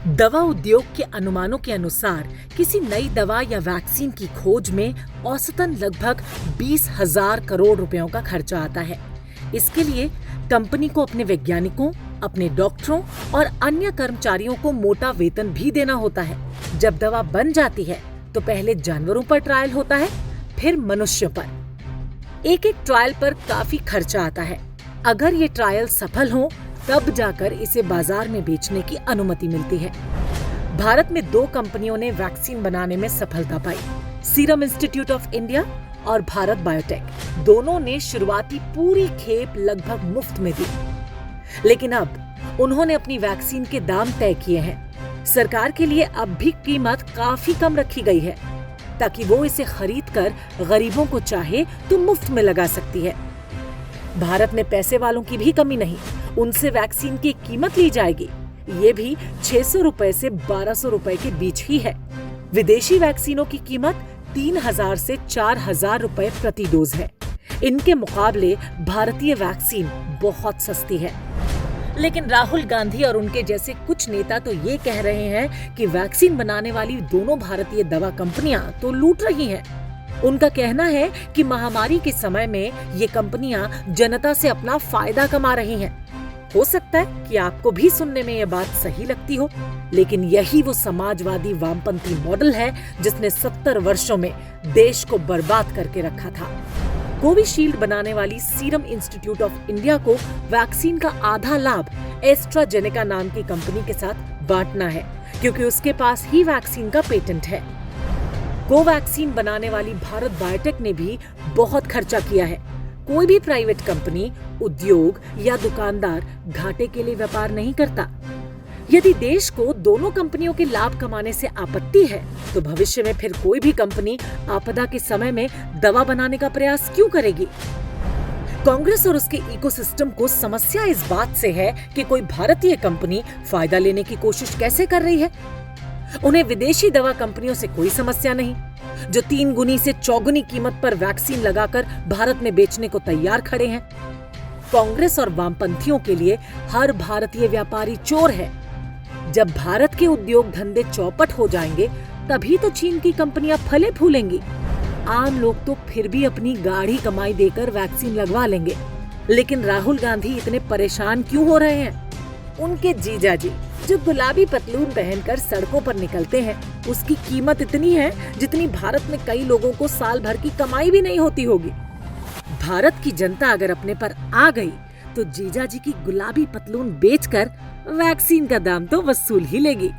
दवा उद्योग के अनुमानों के अनुसार किसी नई दवा या वैक्सीन की खोज में औसतन लगभग 20,000 करोड़ रुपयों का खर्चा आता है। इसके लिए कंपनी को अपने वैज्ञानिकों, अपने डॉक्टरों और अन्य कर्मचारियों को मोटा वेतन भी देना होता है। जब दवा बन जाती है तो पहले जानवरों पर ट्रायल होता है, फिर मनुष्यों पर। एक एक ट्रायल पर काफी खर्चा आता है। अगर ये ट्रायल सफल हो तब जाकर इसे बाजार में बेचने की अनुमति मिलती है। भारत में 2 कंपनियों ने वैक्सीन बनाने में सफलता पाई, सीरम इंस्टीट्यूट ऑफ इंडिया और भारत बायोटेक। दोनों ने शुरुआती पूरी खेप लगभग मुफ्त में दी, लेकिन अब उन्होंने अपनी वैक्सीन के दाम तय किए हैं। सरकार के लिए अब भी कीमत काफी कम रखी गई है, ताकि वो इसे खरीद कर गरीबों को चाहे तो मुफ्त में लगा सकती है। भारत में पैसे वालों की भी कमी नहीं, उनसे वैक्सीन की कीमत ली जाएगी। ये भी 600 रुपए से 1200 रुपए के बीच ही है। विदेशी वैक्सीनों की कीमत 3,000 से 4,000 रुपए प्रति डोज है। इनके मुकाबले भारतीय वैक्सीन बहुत सस्ती है। लेकिन राहुल गांधी और उनके जैसे कुछ नेता तो ये कह रहे हैं कि वैक्सीन बनाने वाली दोनों भारतीय दवा कंपनियां तो लूट रही हैं। उनका कहना है कि महामारी के समय में ये कंपनियां जनता से अपना फायदा कमा रही हैं। हो सकता है कि आपको भी सुनने में ये बात सही लगती हो, लेकिन यही वो समाजवादी वामपंथी मॉडल है जिसने 70 वर्षों में देश को बर्बाद करके रखा था। कोविशील्ड बनाने वाली सीरम इंस्टीट्यूट ऑफ इंडिया को वैक्सीन का आधा लाभ एस्ट्राजेनेका नाम की कंपनी के साथ बांटना है, क्योंकि उसके पास ही वैक्सीन का पेटेंट है। कोवैक्सीन बनाने वाली भारत बायोटेक ने भी बहुत खर्चा किया है। कोई भी प्राइवेट कंपनी, उद्योग या दुकानदार घाटे के लिए व्यापार नहीं करता। यदि देश को दोनों कंपनियों के लाभ कमाने से आपत्ति है, तो भविष्य में फिर कोई भी कंपनी आपदा के समय में दवा बनाने का प्रयास क्यों करेगी? कांग्रेस और उसके इकोसिस्टम को समस्या इस बात से है कि कोई भारतीय कंपनी फायदा लेने की कोशिश कैसे कर रही है। उन्हें विदेशी दवा कंपनियों से कोई समस्या नहीं, जो 3 गुनी से 4 गुनी कीमत पर वैक्सीन लगाकर भारत में बेचने को तैयार खड़े हैं। कांग्रेस और वामपंथियों के लिए हर भारतीय व्यापारी चोर है। जब भारत के उद्योग धंधे चौपट हो जाएंगे, तभी तो चीन की कंपनियां फले फूलेंगी। आम लोग तो फिर भी अपनी गाढ़ी कमाई देकर वैक्सीन लगवा लेंगे। लेकिन राहुल गांधी इतने परेशान क्यों हो रहे हैं? उनके जीजाजी जो गुलाबी पतलून पहनकर सड़कों पर निकलते हैं, उसकी कीमत इतनी है जितनी भारत में कई लोगों को साल भर की कमाई भी नहीं होती होगी। भारत की जनता अगर अपने पर आ गई तो जीजाजी की गुलाबी पतलून बेचकर वैक्सीन का दाम तो वसूल ही लेगी।